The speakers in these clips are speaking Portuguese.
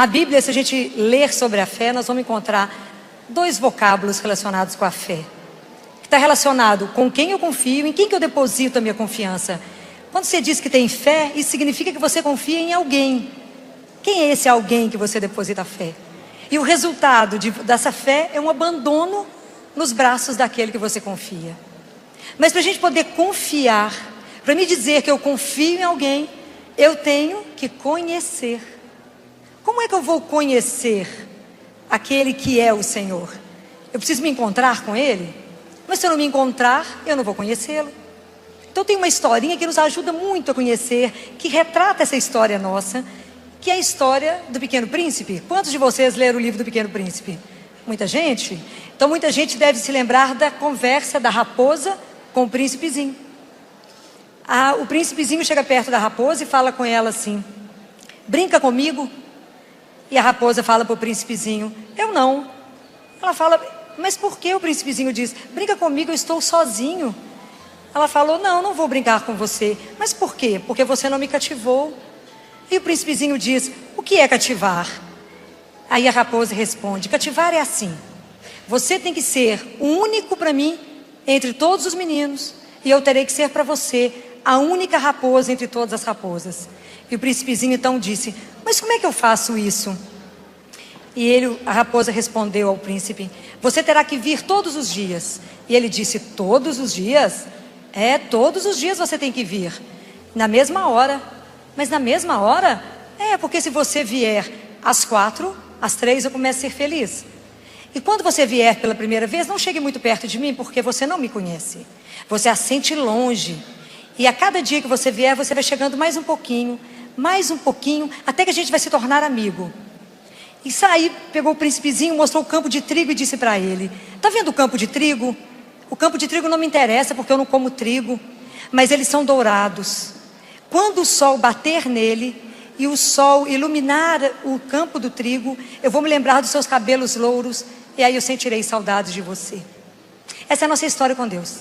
Na Bíblia, se a gente ler sobre a fé, nós vamos encontrar dois vocábulos relacionados com a fé. Que está relacionado com quem eu confio, em quem que eu deposito a minha confiança. Quando você diz que tem fé, isso significa que você confia em alguém. Quem é esse alguém que você deposita a fé? E o resultado dessa fé é um abandono nos braços daquele que você confia. Mas para a gente poder confiar, para me dizer que eu confio em alguém, eu tenho que conhecer. Como é que eu vou conhecer aquele que é o Senhor? Eu preciso me encontrar com Ele? Mas se eu não me encontrar, eu não vou conhecê-lo. Então tem uma historinha que nos ajuda muito a conhecer, que retrata essa história nossa, que é a história do Pequeno Príncipe. Quantos de vocês leram o livro do Pequeno Príncipe? Muita gente? Então muita gente deve se lembrar da conversa da raposa com o príncipezinho. O príncipezinho chega perto da raposa e fala com ela assim: brinca comigo. E a raposa fala para o príncipezinho: eu não. Ela fala: mas por que? O príncipezinho diz: brinca comigo, eu estou sozinho. Ela falou: não vou brincar com você. Mas por quê? Porque você não me cativou. E o príncipezinho diz: o que é cativar? Aí a raposa responde: cativar é assim: você tem que ser o único para mim entre todos os meninos, e eu terei que ser para você a única raposa entre todas as raposas. E o príncipezinho então disse: mas como é que eu faço isso? E a raposa respondeu ao príncipe: você terá que vir todos os dias. E ele disse: todos os dias? Todos os dias você tem que vir, na mesma hora. Mas na mesma hora? Porque se você vier às 4, às 3 eu começo a ser feliz. E quando você vier pela primeira vez, não chegue muito perto de mim, porque você não me conhece. Você assente longe. E a cada dia que você vier, você vai chegando mais um pouquinho, até que a gente vai se tornar amigo. E pegou o príncipezinho, mostrou o campo de trigo e disse para ele: tá vendo o campo de trigo? O campo de trigo não me interessa, porque eu não como trigo, mas eles são dourados. Quando o sol bater nele e o sol iluminar o campo do trigo, eu vou me lembrar dos seus cabelos louros, e aí eu sentirei saudades de você. Essa é a nossa história com Deus.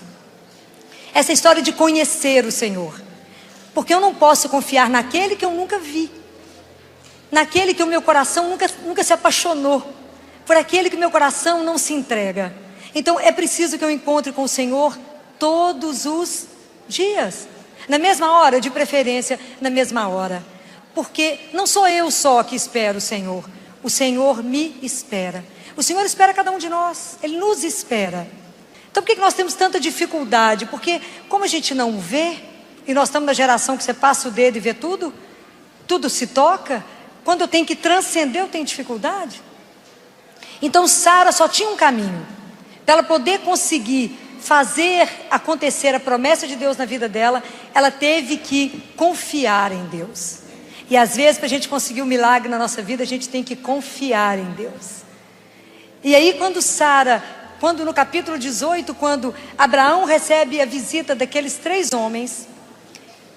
Essa é a história de conhecer o Senhor. Porque eu não posso confiar naquele que eu nunca vi, naquele que o meu coração nunca se apaixonou, por aquele que o meu coração não se entrega. Então é preciso que eu encontre com o Senhor todos os dias, na mesma hora, de preferência na mesma hora. Porque não sou eu só que espero o Senhor me espera. O Senhor espera cada um de nós, Ele nos espera. Então por que nós temos tanta dificuldade? Porque como a gente não vê, e nós estamos na geração que você passa o dedo e vê tudo, tudo se toca, quando eu tenho que transcender eu tenho dificuldade. Então Sara só tinha um caminho, para ela poder conseguir fazer acontecer a promessa de Deus na vida dela, ela teve que confiar em Deus. E às vezes para a gente conseguir um milagre na nossa vida, a gente tem que confiar em Deus. E aí quando no capítulo 18, quando Abraão recebe a visita daqueles 3 homens,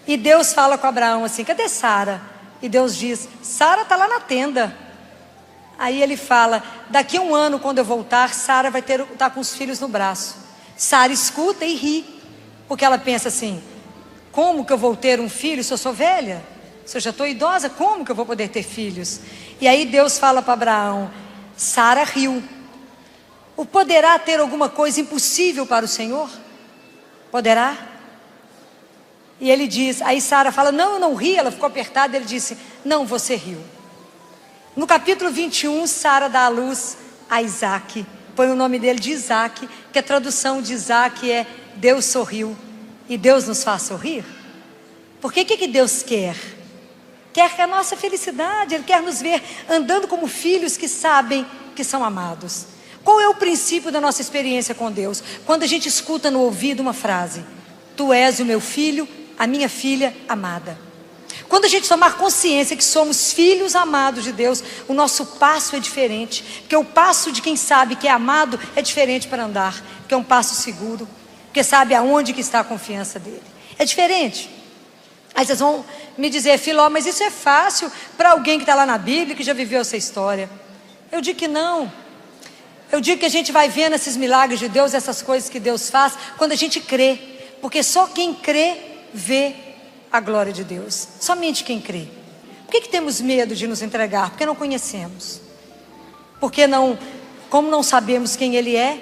e Deus fala com Abraão assim: cadê Sara? E Deus diz: Sara está lá na tenda. Aí ele fala: daqui a 1 ano, quando eu voltar, Sara vai estar com os filhos no braço. Sara escuta e ri, porque ela pensa assim: como que eu vou ter um filho se eu sou velha? Se eu já estou idosa, como que eu vou poder ter filhos? E aí Deus fala para Abraão: Sara riu. Poderá ter alguma coisa impossível para o Senhor? Poderá? E ele diz, aí Sara fala: não, eu não ri. Ela ficou apertada. Ele disse: não, você riu. No capítulo 21, Sara dá à luz a Isaac. Põe o nome dele de Isaac, que a tradução de Isaac é: Deus sorriu. E Deus nos faz sorrir. Porque o que Deus quer? Quer a nossa felicidade. Ele quer nos ver andando como filhos que sabem que são amados. Qual é o princípio da nossa experiência com Deus? Quando a gente escuta no ouvido uma frase: tu és o meu filho, a minha filha amada. Quando a gente tomar consciência que somos filhos amados de Deus, o nosso passo é diferente. Porque o passo de quem sabe que é amado é diferente para andar. Porque é um passo seguro. Porque sabe aonde que está a confiança dele. É diferente. Aí vocês vão me dizer: Filó, mas isso é fácil para alguém que está lá na Bíblia, que já viveu essa história. Eu digo que não. Eu digo que a gente vai vendo esses milagres de Deus, essas coisas que Deus faz, quando a gente crê. Porque só quem crê, vê a glória de Deus. Somente quem crê. que temos medo de nos entregar? Porque não conhecemos. Porque não, como não sabemos quem Ele é,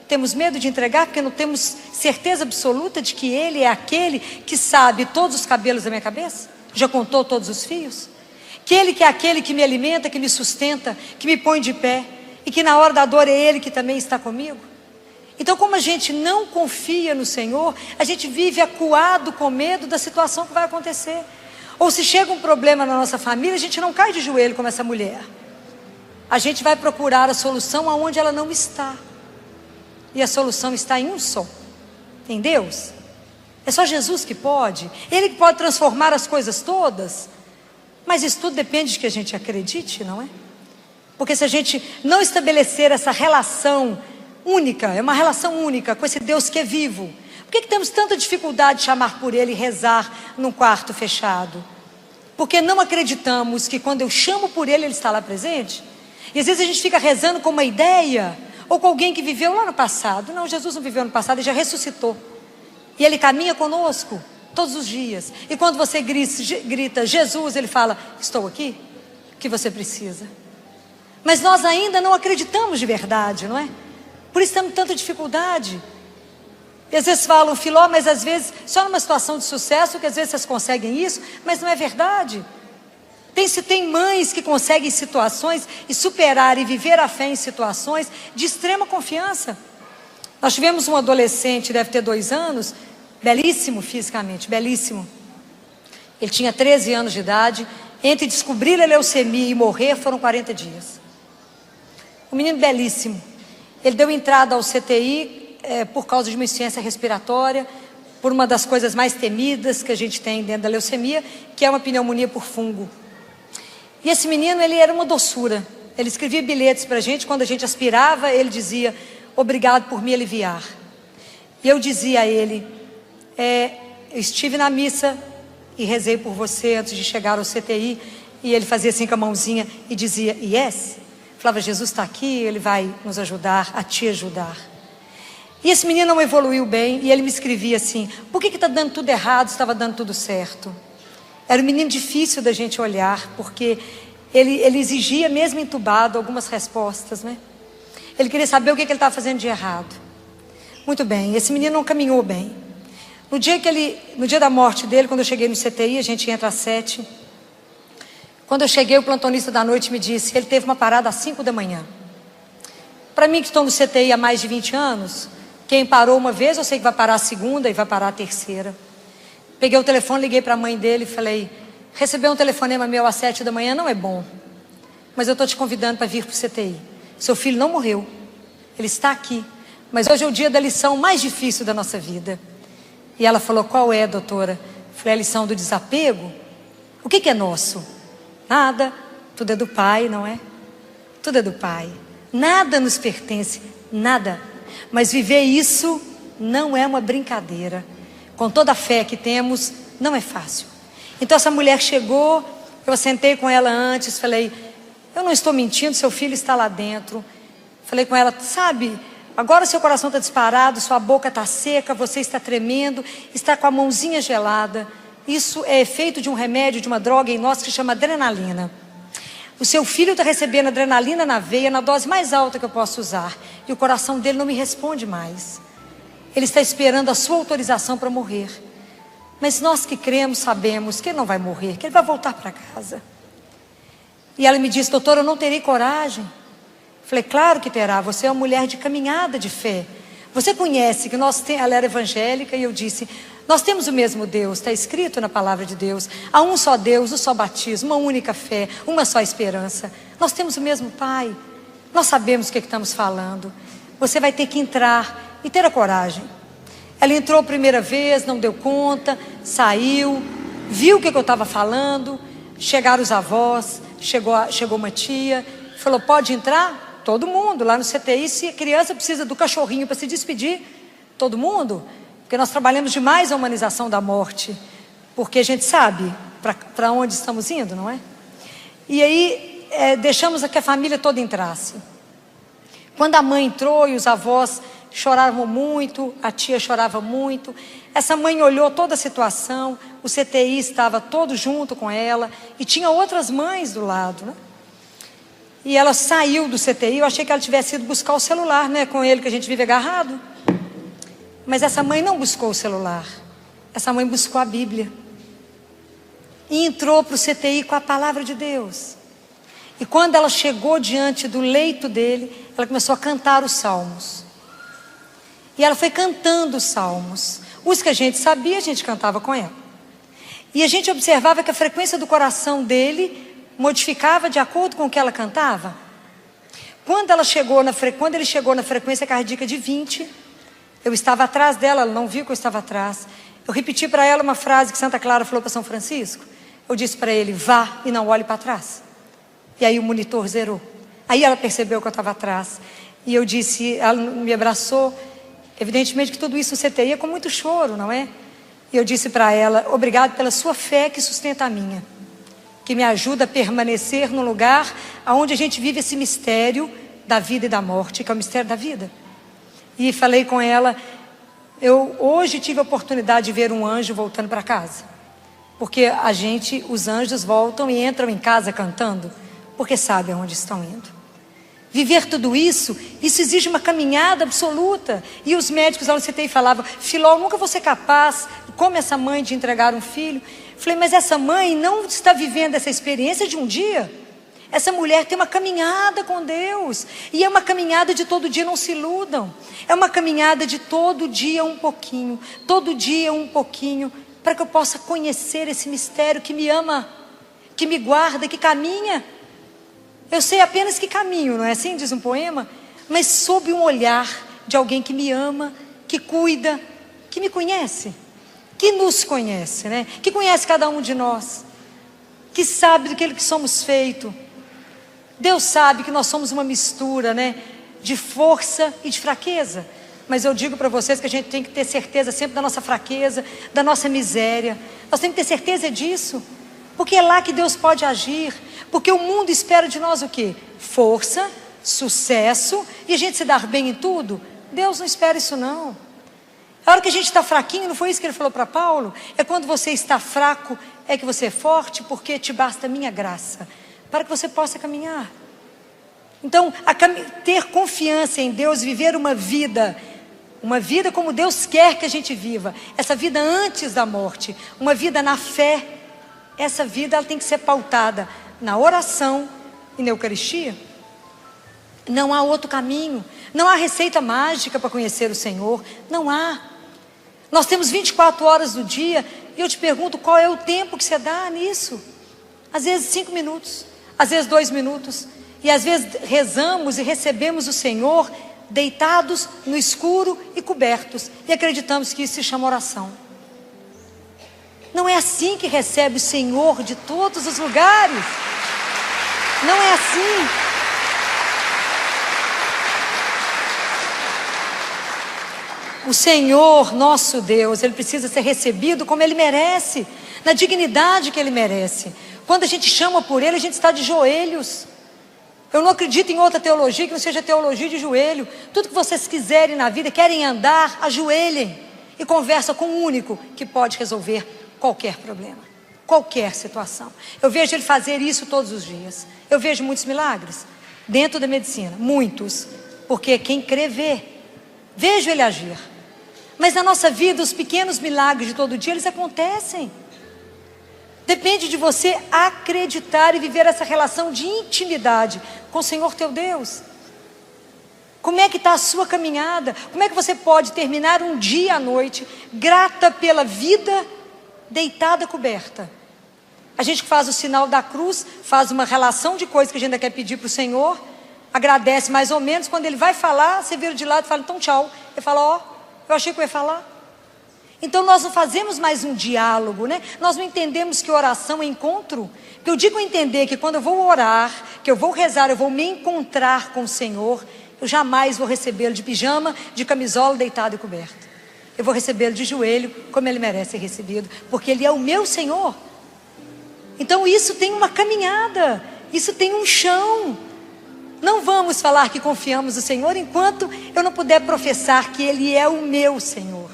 temos medo de entregar porque não temos certeza absoluta de que Ele é aquele que sabe todos os cabelos da minha cabeça, já contou todos os fios, que Ele que é aquele que me alimenta, que me sustenta, que me põe de pé, e que na hora da dor é Ele que também está comigo. Então, como a gente não confia no Senhor, a gente vive acuado com medo da situação que vai acontecer. Ou se chega um problema na nossa família, a gente não cai de joelho como essa mulher. A gente vai procurar a solução aonde ela não está. E a solução está em um só, em Deus. É só Jesus que pode. Ele que pode transformar as coisas todas. Mas isso tudo depende de que a gente acredite, não é? Porque se a gente não estabelecer essa relação única, é uma relação única com esse Deus que é vivo, por que temos tanta dificuldade de chamar por Ele e rezar num quarto fechado? Porque não acreditamos que quando eu chamo por Ele, Ele está lá presente. E às vezes a gente fica rezando com uma ideia, ou com alguém que viveu lá no passado. Não, Jesus não viveu no passado, Ele já ressuscitou. E Ele caminha conosco todos os dias. E quando você grita Jesus, Ele fala, estou aqui, o que você precisa? Mas nós ainda não acreditamos de verdade, não é? Por isso temos tanta dificuldade. E às vezes falam, Filó, mas às vezes só numa situação de sucesso que às vezes vocês conseguem isso, mas não é verdade. Tem mães que conseguem situações e superar e viver a fé em situações de extrema confiança. Nós tivemos um adolescente, deve ter 2 anos, belíssimo fisicamente, belíssimo. Ele tinha 13 anos de idade, entre descobrir a leucemia e morrer foram 40 dias. Um menino belíssimo. Ele deu entrada ao CTI por causa de uma insuficiência respiratória, por uma das coisas mais temidas que a gente tem dentro da leucemia, que é uma pneumonia por fungo. E esse menino, ele era uma doçura. Ele escrevia bilhetes para a gente, quando a gente aspirava, ele dizia, obrigado por me aliviar. E eu dizia a ele, eu estive na missa e rezei por você antes de chegar ao CTI, e ele fazia assim com a mãozinha e dizia, yes. Falava, Jesus está aqui, Ele vai nos ajudar, a te ajudar. E esse menino não evoluiu bem, e ele me escrevia assim, por que está dando tudo errado, estava dando tudo certo? Era um menino difícil da gente olhar, porque ele exigia, mesmo entubado, algumas respostas, né? Ele queria saber o que ele estava fazendo de errado. Muito bem, esse menino não caminhou bem. No dia da morte dele, quando eu cheguei no CTI, a gente entra às 7. Quando eu cheguei, o plantonista da noite me disse, ele teve uma parada às 5 da manhã. Para mim que estou no CTI há mais de 20 anos, quem parou uma vez, eu sei que vai parar a segunda e vai parar a terceira. Peguei o telefone, liguei para a mãe dele e falei, receber um telefonema meu às 7 da manhã não é bom, mas eu estou te convidando para vir para o CTI. Seu filho não morreu, ele está aqui, mas hoje é o dia da lição mais difícil da nossa vida. E ela falou, qual é, doutora? Eu falei, a lição do desapego. O que é nosso? Nada, tudo é do Pai, não é? Tudo é do Pai. Nada nos pertence, nada. Mas viver isso não é uma brincadeira. Com toda a fé que temos, não é fácil. Então essa mulher chegou, eu sentei com ela antes, falei, eu não estou mentindo, seu filho está lá dentro. Falei com ela, sabe, agora seu coração está disparado, sua boca está seca, você está tremendo, está com a mãozinha gelada. Isso é efeito de um remédio, de uma droga em nós que se chama adrenalina. O seu filho está recebendo adrenalina na veia, na dose mais alta que eu posso usar. E o coração dele não me responde mais. Ele está esperando a sua autorização para morrer. Mas nós que cremos, sabemos que ele não vai morrer, que ele vai voltar para casa. E ela me disse, doutora, eu não terei coragem. Falei, claro que terá, você é uma mulher de caminhada de fé. Você conhece que ela era evangélica e eu disse, nós temos o mesmo Deus, está escrito na palavra de Deus. Há um só Deus, um só batismo, uma única fé, uma só esperança. Nós temos o mesmo Pai. Nós sabemos o que estamos falando. Você vai ter que entrar e ter a coragem. Ela entrou a primeira vez, não deu conta, saiu, viu o que eu estava falando. Chegaram os avós, chegou uma tia, falou, pode entrar? Todo mundo, lá no CTI, se a criança precisa do cachorrinho para se despedir, todo mundo. Porque nós trabalhamos demais a humanização da morte, porque a gente sabe para onde estamos indo, não é? E aí deixamos que a família toda entrasse. Quando a mãe entrou e os avós choravam muito, a tia chorava muito, essa mãe olhou toda a situação, o CTI estava todo junto com ela, e tinha outras mães do lado, né? E ela saiu do CTI, eu achei que ela tivesse ido buscar o celular, né, com ele, que a gente vive agarrado. Mas essa mãe não buscou o celular, essa mãe buscou a Bíblia. E entrou para o CTI com a palavra de Deus. E quando ela chegou diante do leito dele, ela começou a cantar os salmos. E ela foi cantando os salmos. Os que a gente sabia, a gente cantava com ela. E a gente observava que a frequência do coração dele modificava de acordo com o que ela cantava. Quando ele chegou na frequência cardíaca de 20, eu estava atrás dela, ela não viu que eu estava atrás. Eu repeti para ela uma frase que Santa Clara falou para São Francisco. Eu disse para ele: vá e não olhe para trás. E aí o monitor zerou. Aí ela percebeu que eu estava atrás. E eu disse, ela me abraçou. Evidentemente que tudo isso no CTI é com muito choro, não é? E eu disse para ela: obrigado pela sua fé que sustenta a minha, que me ajuda a permanecer no lugar onde a gente vive esse mistério da vida e da morte, que é o mistério da vida. E falei com ela: eu hoje tive a oportunidade de ver um anjo voltando para casa, porque os anjos voltam e entram em casa cantando, porque sabem aonde estão indo. Viver tudo isso exige uma caminhada absoluta. E os médicos lá no CTI falavam: Filó, nunca vou ser capaz, como essa mãe, de entregar um filho. Falei: mas essa mãe não está vivendo essa experiência de um dia. Essa mulher tem uma caminhada com Deus. E é uma caminhada de todo dia, não se iludam. É uma caminhada de todo dia um pouquinho. Todo dia um pouquinho. Para que eu possa conhecer esse mistério que me ama, que me guarda, que caminha. Eu sei apenas que caminho, não é assim? Diz um poema. Mas sob um olhar de alguém que me ama, que cuida, que me conhece, que nos conhece, né? Que conhece cada um de nós, que sabe daquilo que somos feito. Deus sabe que nós somos uma mistura, né, de força e de fraqueza. Mas eu digo para vocês que a gente tem que ter certeza sempre da nossa fraqueza, da nossa miséria. Nós temos que ter certeza disso, porque é lá que Deus pode agir. Porque o mundo espera de nós o quê? Força, sucesso e a gente se dar bem em tudo. Deus não espera isso não. A hora que a gente está fraquinho, não foi isso que ele falou para Paulo? É quando você está fraco, é que você é forte, porque te basta a minha graça, para que você possa caminhar. Então, ter confiança em Deus, viver uma vida como Deus quer que a gente viva, essa vida antes da morte, uma vida na fé, essa vida ela tem que ser pautada na oração e na Eucaristia. Não há outro caminho, não há receita mágica para conhecer o Senhor, não há. Nós temos 24 horas do dia, e eu te pergunto, qual é o tempo que você dá nisso? Às vezes 5 minutos, às vezes 2 minutos, e às vezes rezamos e recebemos o Senhor deitados no escuro e cobertos, e acreditamos que isso se chama oração. Não é assim que recebe o Senhor de todos os lugares. Não é assim. O Senhor, nosso Deus, Ele precisa ser recebido como Ele merece, na dignidade que Ele merece. Quando a gente chama por Ele, a gente está de joelhos. Eu não acredito em outra teologia que não seja teologia de joelho. Tudo que vocês quiserem na vida, querem andar, ajoelhem e conversa com o único que pode resolver qualquer problema, qualquer situação. Eu vejo Ele fazer isso todos os dias. Eu vejo muitos milagres dentro da medicina, muitos, porque quem crê vê. Vejo Ele agir. Mas na nossa vida, os pequenos milagres de todo dia, eles acontecem. Depende de você acreditar e viver essa relação de intimidade com o Senhor teu Deus. Como é que está a sua caminhada? Como é que você pode terminar um dia à noite grata pela vida, deitada, coberta? A gente faz o sinal da cruz, faz uma relação de coisas que a gente ainda quer pedir para o Senhor, agradece mais ou menos. Quando Ele vai falar, você vira de lado e fala: então tchau. Ele fala: ó, eu achei que eu ia falar. Então nós não fazemos mais um diálogo, né? Nós não entendemos que oração é encontro. Porque eu digo entender que quando eu vou orar, que eu vou rezar, eu vou me encontrar com o Senhor, eu jamais vou recebê-lo de pijama, de camisola, deitado e coberto. Eu vou recebê-lo de joelho, como Ele merece ser recebido, porque Ele é o meu Senhor. Então isso tem uma caminhada, isso tem um chão. Não vamos falar que confiamos no Senhor enquanto eu não puder professar que Ele é o meu Senhor.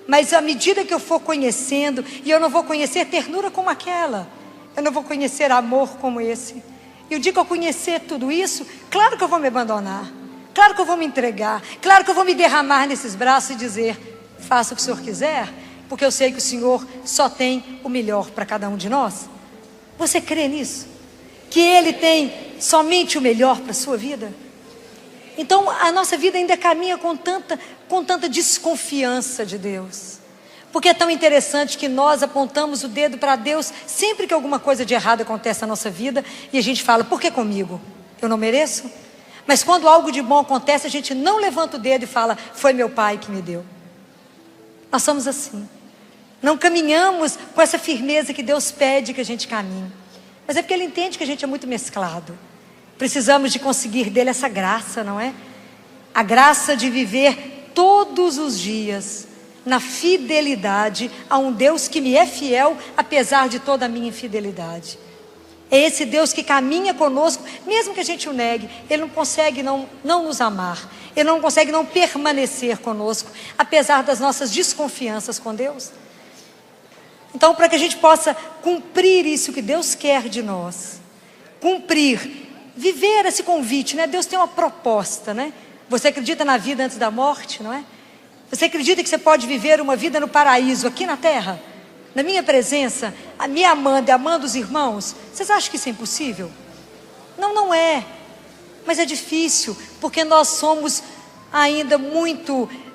Mas à medida que eu for conhecendo, e eu não vou conhecer ternura como aquela, eu não vou conhecer amor como esse. E o dia que eu conhecer tudo isso, claro que eu vou me abandonar, claro que eu vou me entregar, claro que eu vou me derramar nesses braços e dizer: faça o que o Senhor quiser, porque eu sei que o Senhor só tem o melhor para cada um de nós. Você crê nisso? Que Ele tem somente o melhor para a sua vida? Então a nossa vida ainda caminha com tanta desconfiança de Deus. Porque é tão interessante que nós apontamos o dedo para Deus sempre que alguma coisa de errado acontece na nossa vida, e a gente fala: por que comigo? Eu não mereço? Mas quando algo de bom acontece, a gente não levanta o dedo e fala: foi meu pai que me deu. Nós somos assim. Não caminhamos com essa firmeza que Deus pede que a gente caminhe. Mas é porque Ele entende que a gente é muito mesclado. Precisamos de conseguir dele essa graça, não é? A graça de viver todos os dias na fidelidade a um Deus que me é fiel, apesar de toda a minha infidelidade. É esse Deus que caminha conosco, mesmo que a gente o negue. Ele não consegue não nos amar. Ele não consegue não permanecer conosco, apesar das nossas desconfianças com Deus. Então, para que a gente possa cumprir isso que Deus quer de nós, viver esse convite, né? Deus tem uma proposta, né? Você acredita na vida antes da morte, não é? Você acredita que você pode viver uma vida no paraíso, aqui na terra, na minha presença, me amando e amando os irmãos? Vocês acham que isso é impossível? Não, não é. Mas é difícil, porque nós somos ainda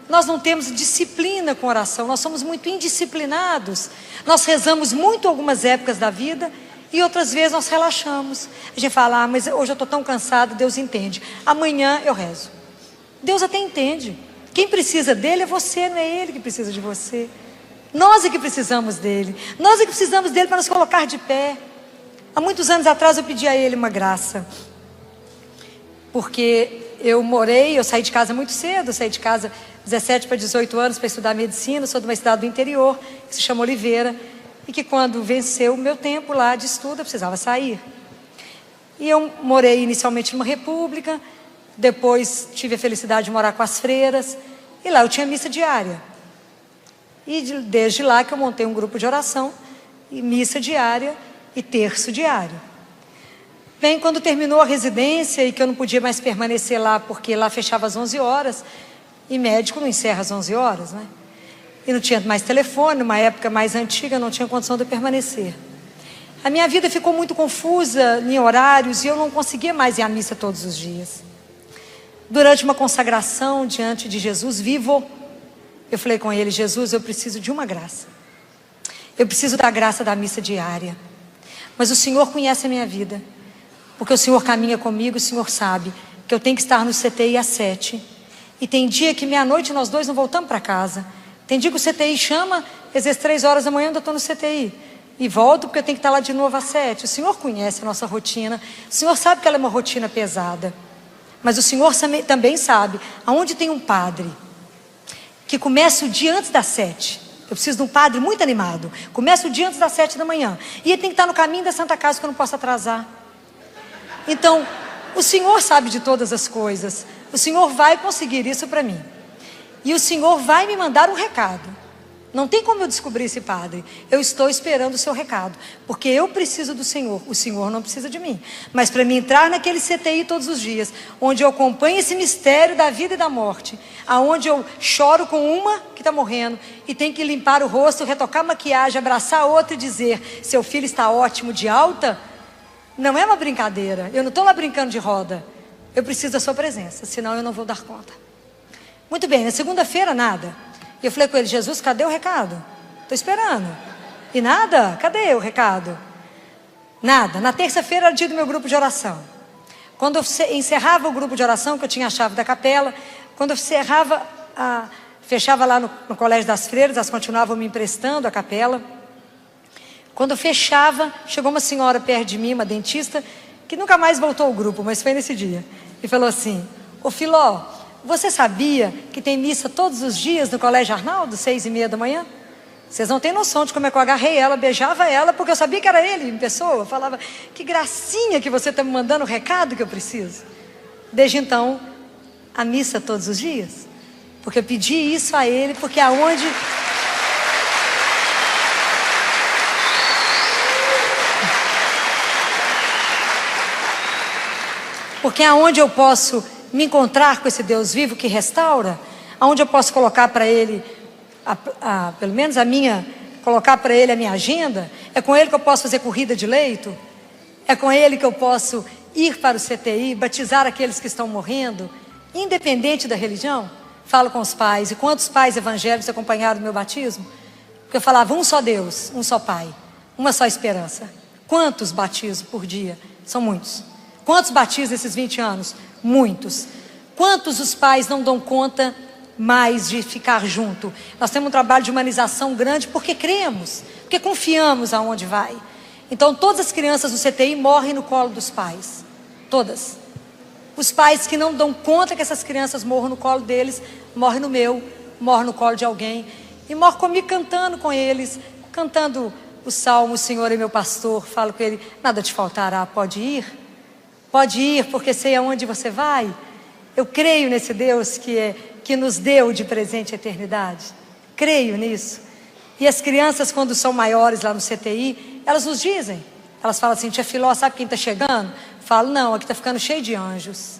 nós não temos disciplina com oração, nós somos muito indisciplinados. Nós rezamos muito algumas épocas da vida e outras vezes nós relaxamos. A gente fala: mas hoje eu estou tão cansado. Deus entende, amanhã eu rezo. Deus até entende. Quem precisa dele é você, não é ele que precisa de você. Nós é que precisamos dele. Nós é que precisamos dele para nos colocar de pé. Há muitos anos atrás eu pedi a ele uma graça, porque eu saí de casa muito cedo. Eu saí de casa 17 para 18 anos para estudar medicina. Eu sou de uma cidade do interior que se chama Oliveira, e que quando venceu o meu tempo lá de estudo eu precisava sair. E eu morei inicialmente numa república, depois tive a felicidade de morar com as freiras, e lá eu tinha missa diária. E desde lá que eu montei um grupo de oração, e missa diária e terço diário. Bem, quando terminou a residência e que eu não podia mais permanecer lá, porque lá fechava às 11 horas, e médico não encerra às 11 horas, né? E não tinha mais telefone, numa época mais antiga, não tinha condição de permanecer. A minha vida ficou muito confusa em horários, e eu não conseguia mais ir à missa todos os dias. Durante uma consagração diante de Jesus vivo, eu falei com ele: Jesus, eu preciso de uma graça. Eu preciso da graça da missa diária. Mas o Senhor conhece a minha vida, porque o Senhor caminha comigo. O Senhor sabe que eu tenho que estar no CTI às 7. E tem dia que meia-noite nós dois não voltamos para casa. Tem dia que o CTI chama, às vezes 3 horas da manhã eu ainda estou no CTI. E volto porque eu tenho que estar lá de novo às 7. O Senhor conhece a nossa rotina. O Senhor sabe que ela é uma rotina pesada. Mas o Senhor também sabe aonde tem um padre que começa o dia antes das 7. Eu preciso de um padre muito animado. Começa o dia antes das 7 da manhã. E ele tem que estar no caminho da Santa Casa, que eu não posso atrasar. Então, o Senhor sabe de todas as coisas. O Senhor vai conseguir isso para mim. E o Senhor vai me mandar um recado. Não tem como eu descobrir esse padre. Eu estou esperando o seu recado, porque eu preciso do Senhor. O Senhor não precisa de mim. Mas para mim entrar naquele CTI todos os dias, onde eu acompanho esse mistério da vida e da morte, aonde eu choro com uma que está morrendo e tenho que limpar o rosto, retocar a maquiagem, abraçar a outra e dizer: seu filho está ótimo, de alta. Não é uma brincadeira. Eu não estou lá brincando de roda. Eu preciso da sua presença, senão eu não vou dar conta. Muito bem, na segunda-feira nada. E eu falei com ele: Jesus, cadê o recado? Estou esperando. E nada? Cadê o recado? Nada. Na terça-feira era o dia do meu grupo de oração. Quando eu encerrava o grupo de oração, que eu tinha a chave da capela, quando eu fechava lá no Colégio das Freiras, elas continuavam me emprestando a capela. Quando eu fechava, chegou uma senhora perto de mim, uma dentista, que nunca mais voltou ao grupo, mas foi nesse dia. E falou assim: ô Filó, você sabia que tem missa todos os dias no Colégio Arnaldo, 6h30 da manhã? Vocês não têm noção de como é que eu agarrei ela, beijava ela, porque eu sabia que era ele em pessoa. Eu falava: que gracinha que você está me mandando o recado que eu preciso. desde então, a missa todos os dias. Porque eu pedi isso a ele, porque aonde... Porque aonde eu posso me encontrar com esse Deus vivo que restaura, aonde eu posso colocar para ele, pelo menos colocar para ele a minha agenda, é com ele que eu posso fazer corrida de leito, é com ele que eu posso ir para o CTI, batizar aqueles que estão morrendo, independente da religião. Falo com os pais, e quantos pais evangélicos acompanharam o meu batismo? Porque eu falava, um só Deus, um só Pai, uma só esperança. Quantos batismos por dia? São muitos. Quantos batizos nesses 20 anos? Muitos. Quantos os pais não dão conta mais de ficar junto? Nós temos um trabalho de humanização grande porque cremos, porque confiamos aonde vai. Então todas as crianças do CTI morrem no colo dos pais. Todas. Os pais que não dão conta que essas crianças morram no colo deles, morrem no meu, morrem no colo de alguém. E morrem comigo cantando com eles, cantando o salmo, o Senhor é meu pastor. Falo com ele, nada te faltará, pode ir. Pode ir, porque sei aonde você vai. Eu creio nesse Deus que nos deu de presente a eternidade. Creio nisso. E as crianças, quando são maiores lá no CTI, elas nos dizem. Elas falam assim, tia Filó, sabe quem está chegando? Falo, não, aqui está ficando cheio de anjos.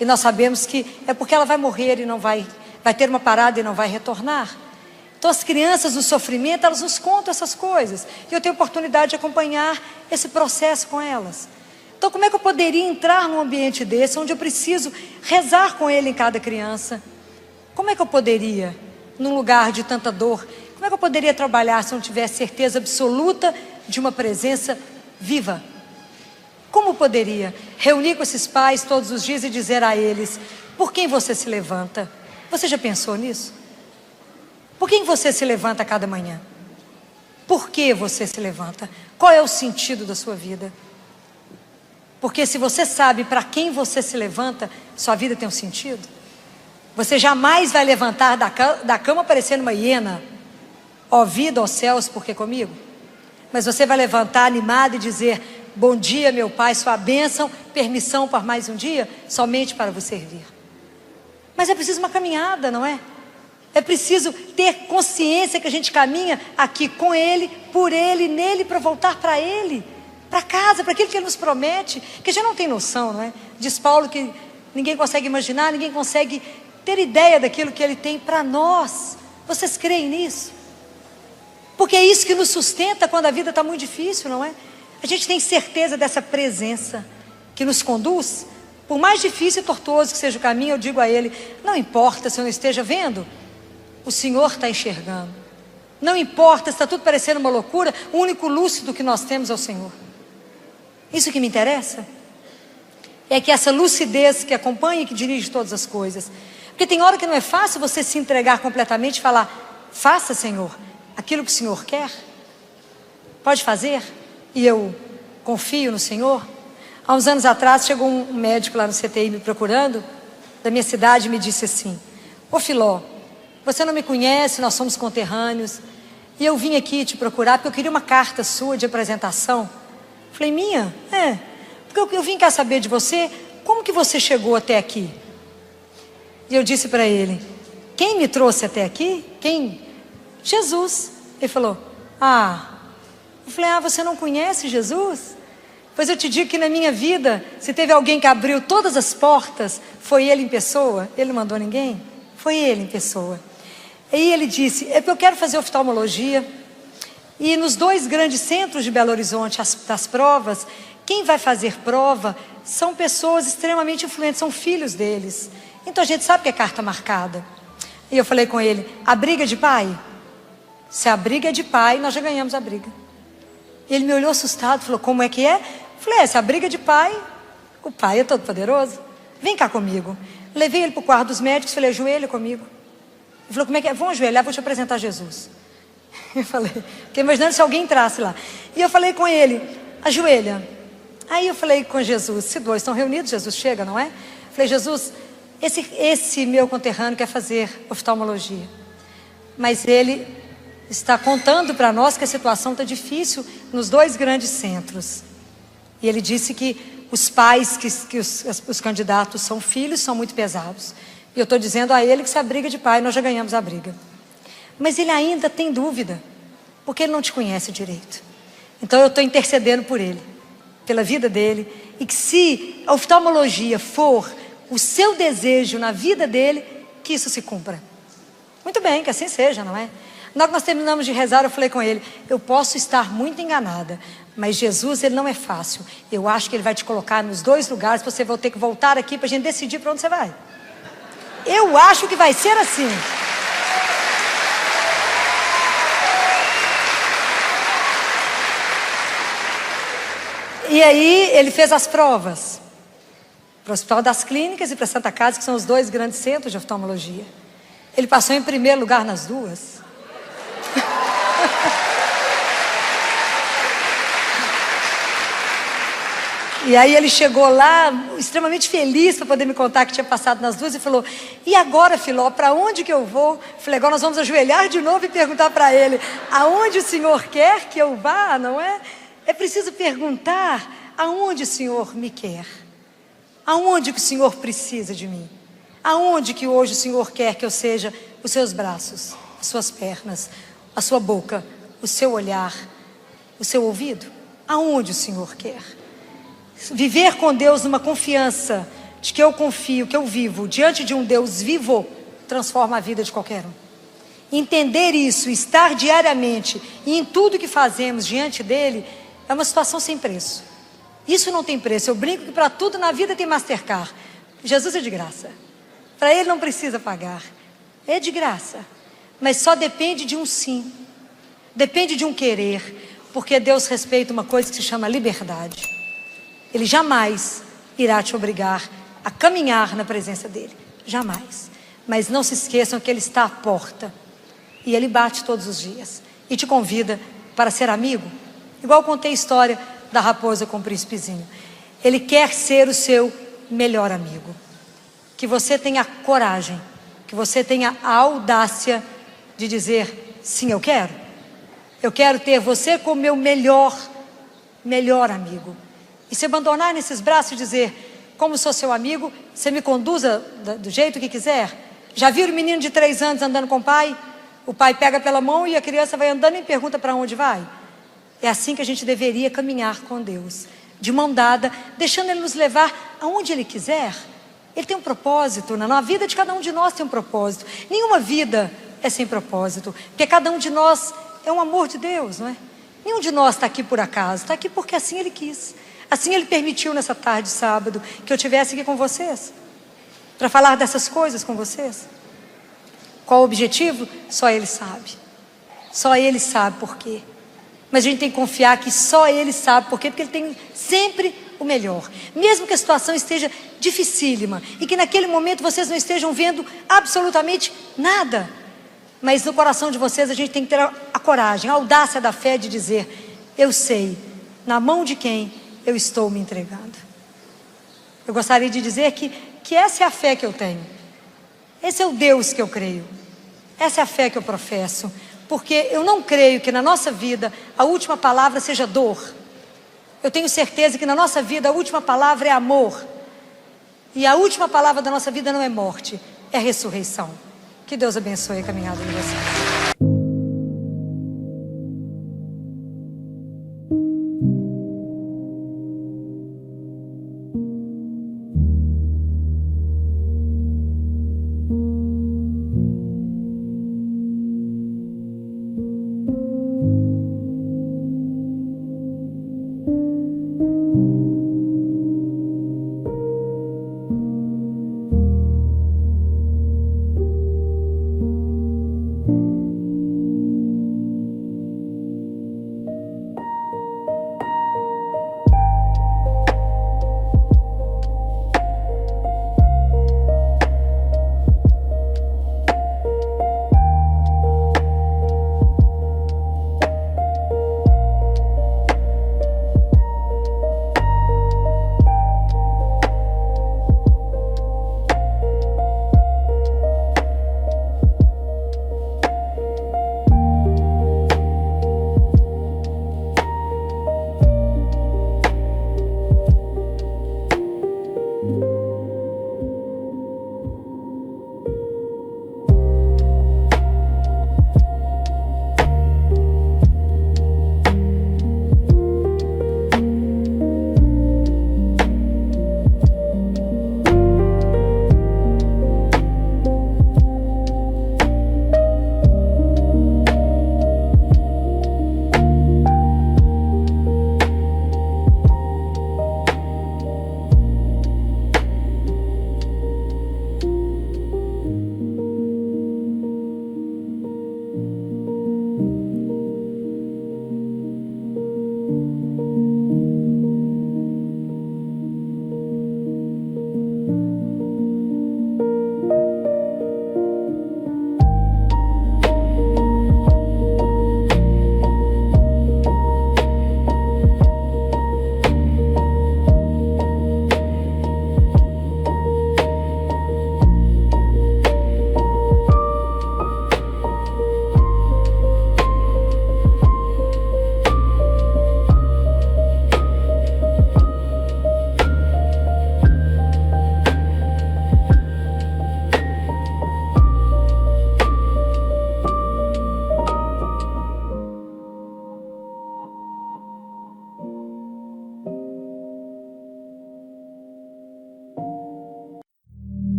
E nós sabemos que é porque ela vai morrer e não vai ter uma parada e não vai retornar. Então as crianças no sofrimento, elas nos contam essas coisas. E eu tenho oportunidade de acompanhar esse processo com elas. Então como é que eu poderia entrar num ambiente desse, onde eu preciso rezar com ele em cada criança? Como é que eu poderia, num lugar de tanta dor, como é que eu poderia trabalhar se eu não tivesse certeza absoluta de uma presença viva? Como poderia reunir com esses pais todos os dias e dizer a eles, por quem você se levanta? Você já pensou nisso? Por quem você se levanta a cada manhã? Por que você se levanta? Qual é o sentido da sua vida? Porque se você sabe para quem você se levanta, sua vida tem um sentido. Você jamais vai levantar da cama parecendo uma hiena. Ó vida, ó céus, porque comigo? Mas você vai levantar animado e dizer, bom dia meu Pai, sua bênção, permissão para mais um dia, somente para vos servir. Mas é preciso uma caminhada, não é? É preciso ter consciência que a gente caminha aqui com Ele, por Ele, nele, para voltar para Ele. Para casa, para aquilo que Ele nos promete, que a gente não tem noção, não é? Diz Paulo que ninguém consegue imaginar, ninguém consegue ter ideia daquilo que Ele tem para nós. Vocês creem nisso? Porque é isso que nos sustenta quando a vida está muito difícil, não é? A gente tem certeza dessa presença que nos conduz. Por mais difícil e tortuoso que seja o caminho, eu digo a Ele, não importa se eu não esteja vendo, o Senhor está enxergando. Não importa se está tudo parecendo uma loucura, o único lúcido que nós temos é o Senhor. Isso que me interessa é que essa lucidez que acompanha e que dirige todas as coisas. Porque tem hora que não é fácil você se entregar completamente e falar, faça Senhor, aquilo que o Senhor quer. Pode fazer? E eu confio no Senhor. Há uns anos atrás chegou um médico lá no CTI me procurando, da minha cidade, e me disse assim, ô Filó, você não me conhece, nós somos conterrâneos, e eu vim aqui te procurar porque eu queria uma carta sua de apresentação. Falei, minha? Porque eu vim cá saber de você, como que você chegou até aqui? E eu disse para ele, quem me trouxe até aqui? Quem? Jesus. Ele falou, eu falei, você não conhece Jesus? Pois eu te digo que na minha vida, se teve alguém que abriu todas as portas, foi Ele em pessoa. Ele não mandou ninguém? Foi Ele em pessoa. E ele disse, é porque eu quero fazer oftalmologia. E nos 2 grandes centros de Belo Horizonte, das provas, quem vai fazer prova são pessoas extremamente influentes, são filhos deles. Então a gente sabe que é carta marcada. E eu falei com ele, a briga é de pai? Se a briga é de pai, nós já ganhamos a briga. Ele me olhou assustado, falou, como é que é? Eu falei, se a briga é de pai, o pai é todo poderoso. Vem cá comigo. Levei ele para o quarto dos médicos, falei, ajoelha comigo. Ele falou, como é que é? Vamos ajoelhar, vou te apresentar Jesus. Eu falei, fiquei imaginando se alguém entrasse lá. E eu falei com ele, ajoelha. Aí eu falei com Jesus, se 2 estão reunidos, Jesus chega, não é? Falei, Jesus, esse meu conterrâneo quer fazer oftalmologia. Mas ele está contando para nós que a situação está difícil nos 2 grandes centros. E ele disse que os pais que os candidatos são filhos, são muito pesados. E eu estou dizendo a ele que se a briga de pai, nós já ganhamos a briga. Mas ele ainda tem dúvida, porque ele não te conhece direito. Então eu estou intercedendo por ele, pela vida dele, e que se a oftalmologia for o seu desejo na vida dele, que isso se cumpra. Muito bem, que assim seja, não é? Na hora que nós terminamos de rezar, eu falei com ele, eu posso estar muito enganada, mas Jesus, ele não é fácil. Eu acho que ele vai te colocar nos dois lugares, você vai ter que voltar aqui para a gente decidir para onde você vai. Eu acho que vai ser assim. E aí ele fez as provas para o Hospital das Clínicas e para a Santa Casa, que são os dois grandes centros de oftalmologia. Ele passou em primeiro lugar nas duas. E aí ele chegou lá extremamente feliz para poder me contar que tinha passado nas duas e falou, e agora, Filó, para onde que eu vou? Falei, agora nós vamos ajoelhar de novo e perguntar para ele, aonde o Senhor quer que eu vá, não é? É preciso perguntar aonde o Senhor me quer, aonde que o Senhor precisa de mim, aonde que hoje o Senhor quer que eu seja os seus braços, as suas pernas, a sua boca, o seu olhar, o seu ouvido, aonde o Senhor quer. Viver com Deus numa confiança de que eu confio, que eu vivo diante de um Deus vivo, transforma a vida de qualquer um. Entender isso, estar diariamente e em tudo que fazemos diante dele, é uma situação sem preço. Isso não tem preço. Eu brinco que para tudo na vida tem Mastercard. Jesus é de graça. Para ele não precisa pagar. É de graça. Mas só depende de um sim. Depende de um querer. Porque Deus respeita uma coisa que se chama liberdade. Ele jamais irá te obrigar a caminhar na presença dele. Jamais. Mas não se esqueçam que ele está à porta. E ele bate todos os dias. E te convida para ser amigo. Igual eu contei a história da raposa com o príncipezinho. Ele quer ser o seu melhor amigo. Que você tenha coragem. Que você tenha a audácia de dizer, sim, eu quero. Eu quero ter você como meu melhor amigo. E se abandonar nesses braços e dizer, como sou seu amigo, você me conduza do jeito que quiser. Já viram o menino de 3 anos andando com o pai? O pai pega pela mão e a criança vai andando e pergunta para onde vai. É assim que a gente deveria caminhar com Deus. De mão dada, deixando Ele nos levar aonde Ele quiser. Ele tem um propósito, na vida de cada um de nós tem um propósito. Nenhuma vida é sem propósito, porque cada um de nós é um amor de Deus, não é? Nenhum de nós está aqui por acaso, está aqui porque assim Ele quis. Assim Ele permitiu nessa tarde de sábado que eu estivesse aqui com vocês, para falar dessas coisas com vocês. Qual o objetivo? Só Ele sabe. Só Ele sabe por quê. Mas a gente tem que confiar que só Ele sabe por quê, porque Ele tem sempre o melhor. Mesmo que a situação esteja dificílima e que naquele momento vocês não estejam vendo absolutamente nada. Mas no coração de vocês a gente tem que ter a coragem, a audácia da fé de dizer, eu sei, na mão de quem eu estou me entregando. Eu gostaria de dizer que essa é a fé que eu tenho. Esse é o Deus que eu creio. Essa é a fé que eu professo. Porque eu não creio que na nossa vida a última palavra seja dor. Eu tenho certeza que na nossa vida a última palavra é amor. E a última palavra da nossa vida não é morte, é ressurreição. Que Deus abençoe a caminhada de vocês.